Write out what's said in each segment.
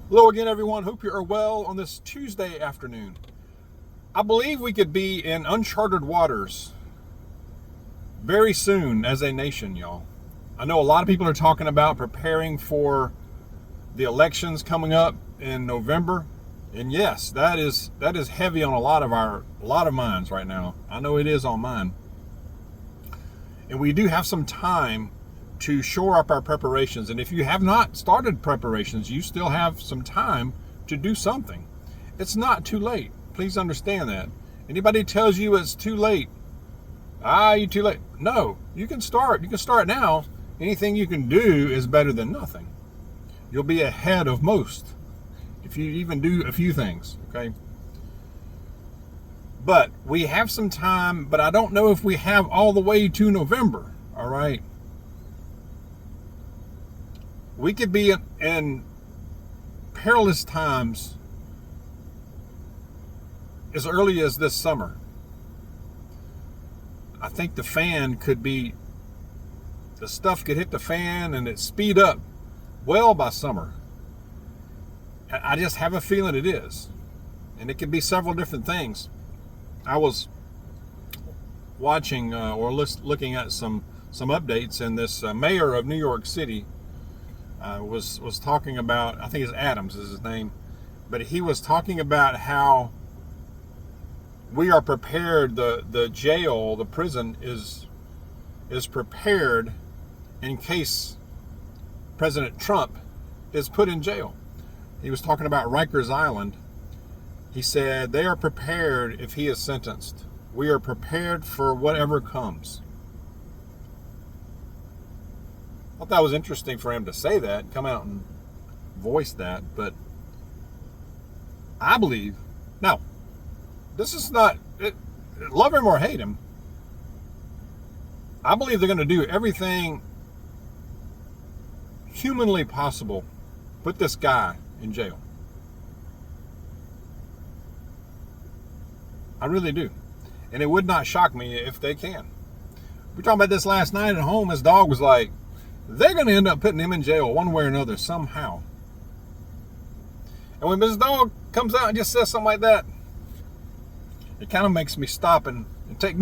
Hello again, everyone. Hope you are well on this Tuesday afternoon. I believe we could be in uncharted waters very soon as a nation, y'all. I know a lot of people are talking about preparing for the elections coming up in November, and yes, that is heavy on a lot of minds right now. I know it is on mine, and we do have some time to shore up our preparations. And if you have not started preparations, you still have some time to do something. It's not too late. Please understand that. Anybody tells you it's too late, you're too late. No, you can start. You can start now. Anything you can do is better than nothing. You'll be ahead of most if you even do a few things, okay? But we have some time, but I don't know if we have all the way to November, all right? We could be in perilous times as early as this summer. I think the stuff could hit the fan and it speed up well by summer. I just have a feeling it is. And it could be several different things. I was watching looking at some updates, and this mayor of New York City was talking about, I think it's Adams is his name, but he was talking about how we are prepared, the jail, the prison is prepared in case President Trump is put in jail. He was talking about Rikers Island. He said they are prepared if he is sentenced. We are prepared for whatever comes. I thought that was interesting for him to say that, come out and voice that, but I believe, now, this is not, love him or hate him, I believe they're going to do everything humanly possible, put this guy in jail. I really do. And it would not shock me if they can. We were talking about this last night at home. His dog was like, they're going to end up putting him in jail one way or another somehow. And when Mrs. Dawg comes out and just says something like that, it kind of makes me stop and take.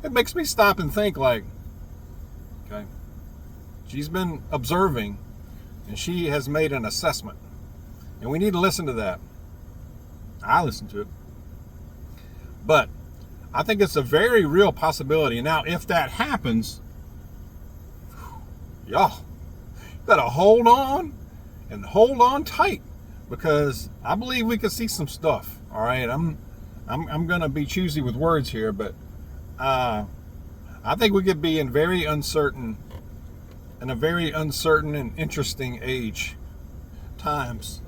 It makes me stop and think, like, okay, she's been observing and she has made an assessment, and we need to listen to that. I listen to it, but I think it's a very real possibility. Now, if that happens, y'all better hold on and hold on tight, because I believe we could see some stuff. All right, I'm gonna be choosy with words here, but I think we could be in a very uncertain and interesting times.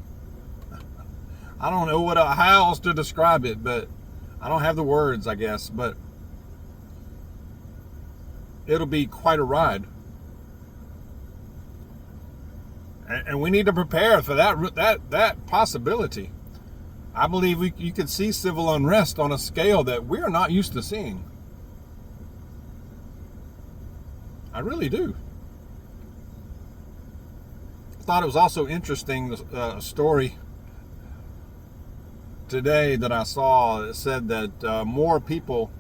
I don't know how else to describe it, but I don't have the words, I guess. But it'll be quite a ride. And we need to prepare for that possibility. I believe you could see civil unrest on a scale that we're not used to seeing. I really do. I thought it was also interesting, a story today that I saw. It said that more people,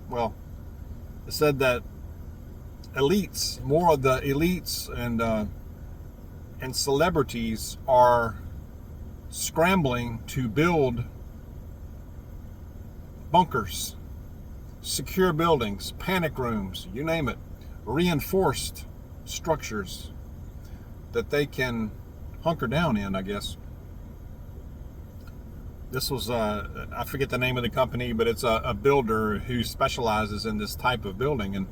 it said that more of the elites and celebrities are scrambling to build bunkers, secure buildings, panic rooms, you name it, reinforced structures that they can hunker down in, I guess. This was, I forget the name of the company, but it's a builder who specializes in this type of building. And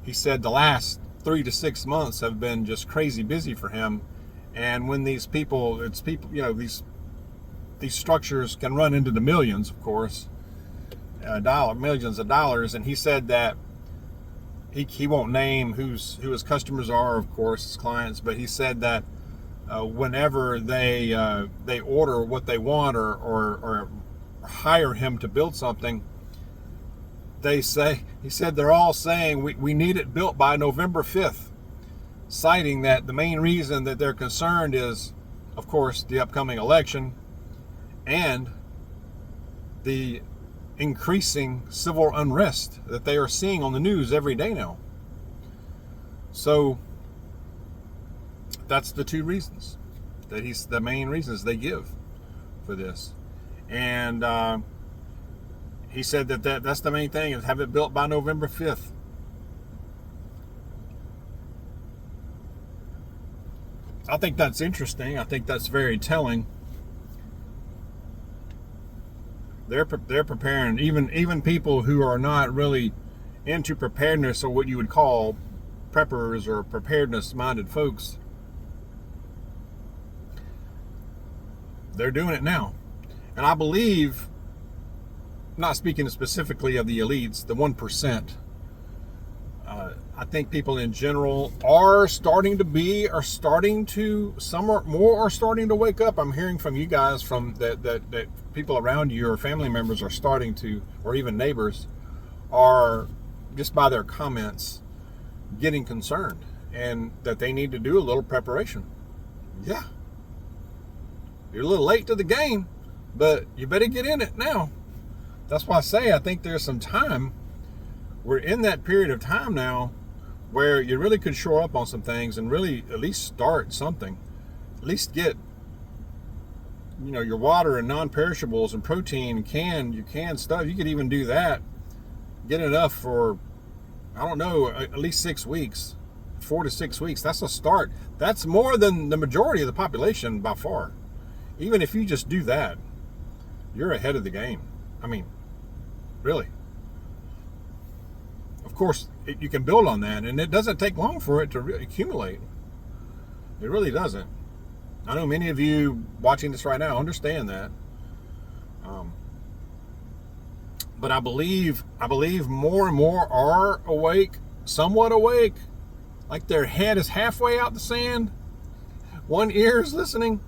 he said the last 3 to 6 months have been just crazy busy for him. And when these these structures can run into the millions, of course, millions of dollars. And he said that he won't name who his customers are, of course, his clients, but he said that whenever they order what they want or hire him to build something, he said they're all saying we need it built by November 5th, citing that the main reason that they're concerned is of course, the upcoming election and the increasing civil unrest that they are seeing on the news every day now. So that's the two reasons that he's the main reasons they give for this. And he said that's the main thing, is have it built by November 5th. I think that's interesting. I think that's very telling. They're preparing, even people who are not really into preparedness, or what you would call preppers or preparedness-minded folks. They're doing it now. And I believe, not speaking specifically of the elites, the 1%, I think people in general are starting to, some are more are starting to wake up. I'm hearing from you guys from that people around you or family members are starting to, or even neighbors, are just by their comments getting concerned, and that they need to do a little preparation. Yeah. You're a little late to the game, but you better get in it now. That's why I say I think there's some time. We're in that period of time now where you really could shore up on some things and really at least start something. At least get, your water and non-perishables and protein, canned stuff. You could even do that. Get enough for, I don't know, at least 6 weeks, 4 to 6 weeks. That's a start. That's more than the majority of the population by far. Even if you just do that, you're ahead of the game. I mean, really. Of course, you can build on that, and it doesn't take long for it to accumulate. It really doesn't. I know many of you watching this right now understand that. But I believe more and more are awake, somewhat awake, like their head is halfway out the sand, one ear is listening,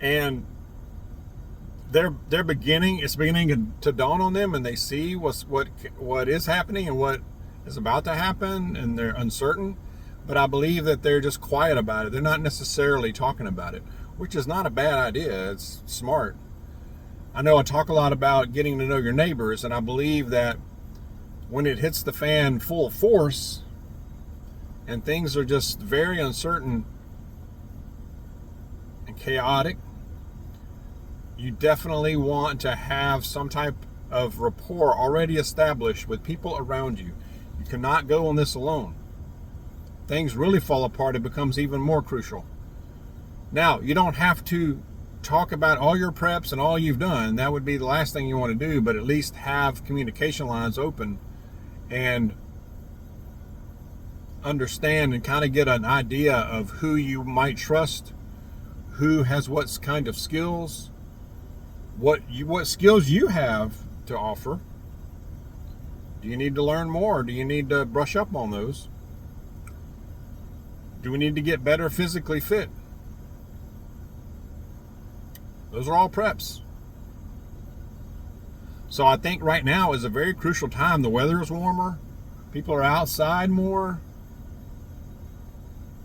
and it's beginning to dawn on them, and they see what is happening and what is about to happen, and they're uncertain. But I believe that they're just quiet about it. They're not necessarily talking about it, which is not a bad idea. It's smart. I know I talk a lot about getting to know your neighbors, and I believe that when it hits the fan full force and things are just very uncertain and chaotic, you definitely want to have some type of rapport already established with people around you. You cannot go on this alone. Things really fall apart, it becomes even more crucial. Now, you don't have to talk about all your preps and all you've done. That would be the last thing you want to do, but at least have communication lines open and understand and kind of get an idea of who you might trust, who has what kind of skills, what skills you have to offer. Do you need to learn more? Do you need to brush up on those? Do we need to get better physically fit? Those are all preps. So I think right now is a very crucial time. The weather is warmer. People are outside more.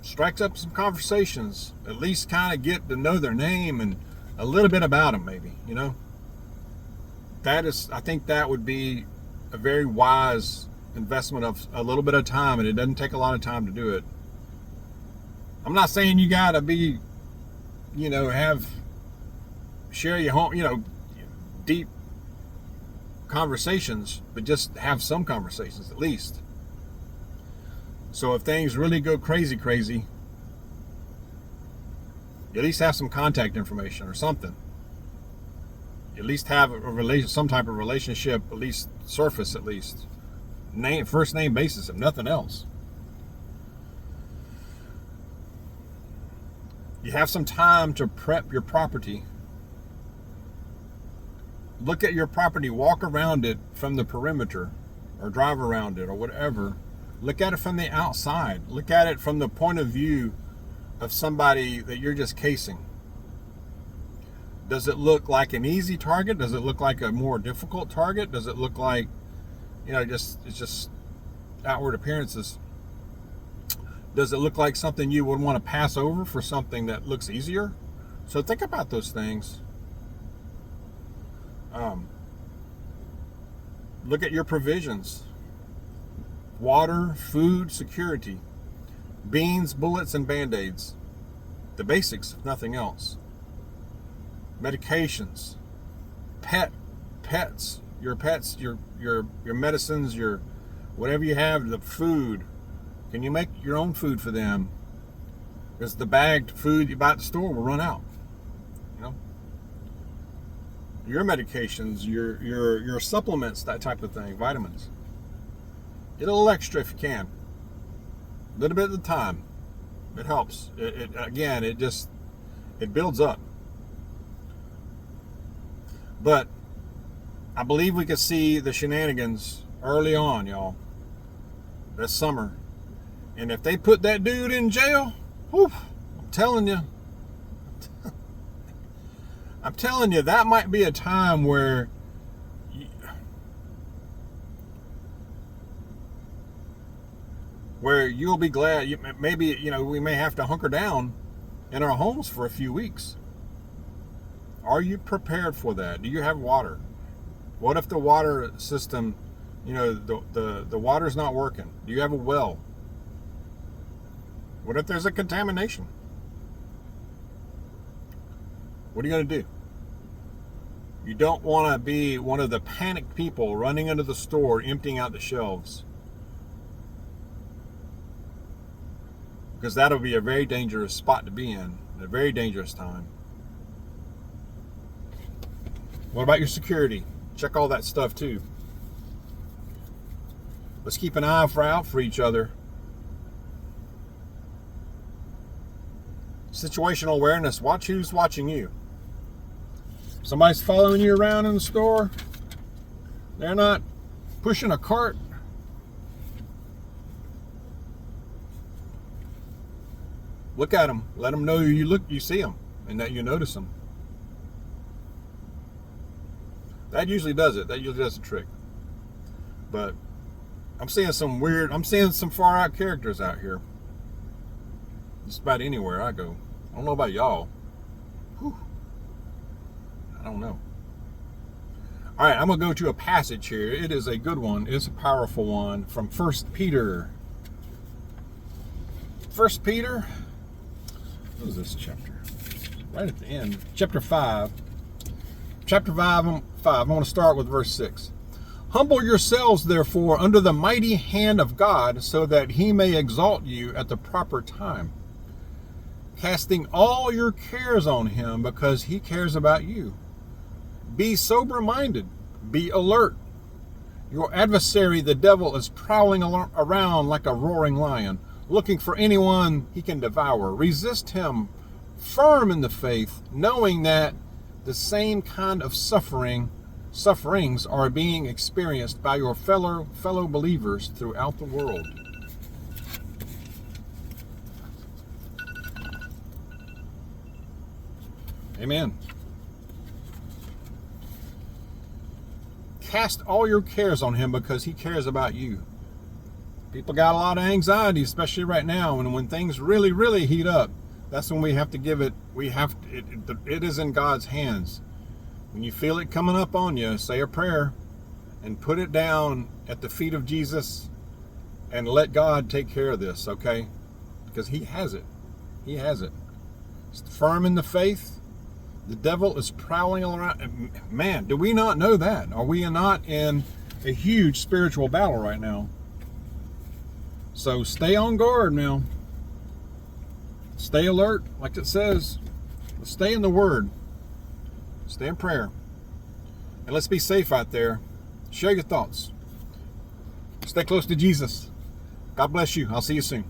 Strikes up some conversations. At least kind of get to know their name and a little bit about them, maybe, I think that would be a very wise investment of a little bit of time, and it doesn't take a lot of time to do it. I'm not saying you gotta be, share your home, deep conversations, but just have some conversations at least. So if things really go crazy, you at least have some contact information or something. You at least have some type of relationship, at least surface, at least first name basis, if nothing else. You have some time to prep your property. Look at your property, walk around it from the perimeter, or drive around it, or whatever. Look at it from the outside. Look at it from the point of view of somebody that you're just casing. Does it look like an easy target? Does it look like a more difficult target? Does it look like, it's just outward appearances? Does it look like something you would want to pass over for something that looks easier? So think about those things. Look at your provisions. Water, food, security. Beans, bullets, and Band-Aids. The basics, if nothing else. Medications. Pets. Your pets, your medicines, your whatever you have, the food. Can you make your own food for them? Because the bagged food you buy at the store will run out. You know? Your medications, your supplements, that type of thing, vitamins. Get a little extra if you can. A little bit at a time. It helps. It builds up. But I believe we could see the shenanigans early on, y'all. This summer. And if they put that dude in jail, whew, I'm telling you, that might be a time where you'll be glad. Maybe, we may have to hunker down in our homes for a few weeks. Are you prepared for that? Do you have water? What if the water system, the water's not working? Do you have a well? What if there's a contamination? What are you going to do? You don't want to be one of the panicked people running into the store, emptying out the shelves. Because that'll be a very dangerous spot to be in, a very dangerous time. What about your security? Check all that stuff too. Let's keep an eye out for each other. Situational awareness. Watch who's watching you. Somebody's following you around in the store. They're not pushing a cart. Look at them. Let them know you see them and that you notice them. That usually does it. That usually does the trick. But I'm seeing some far out characters out here. Just about anywhere I go. I don't know about y'all. Whew. I don't know. All right, I'm going to go to a passage here. It is a good one. It's a powerful one from 1 Peter. 1 Peter. What is this chapter? Right at the end. Chapter 5. Chapter 5. I want to start with verse 6. Humble yourselves, therefore, under the mighty hand of God, so that he may exalt you at the proper time, casting all your cares on him, because he cares about you. Be sober-minded. Be alert. Your adversary, the devil, is prowling around like a roaring lion, looking for anyone he can devour. Resist him, firm in the faith, knowing that the same kind of sufferings are being experienced by your fellow believers throughout the world. Amen. Cast all your cares on him because he cares about you. People got a lot of anxiety, especially right now, and when things really, really heat up, that's when we have to give it. It is in God's hands. When you feel it coming up on you, say a prayer and put it down at the feet of Jesus and let God take care of this, okay? Because he has it. He has it. Firm in the faith. The devil is prowling around. Man, do we not know that? Are we not in a huge spiritual battle right now? So stay on guard now. Stay alert, like it says. Stay in the Word. Stay in prayer. And let's be safe out there. Share your thoughts. Stay close to Jesus. God bless you. I'll see you soon.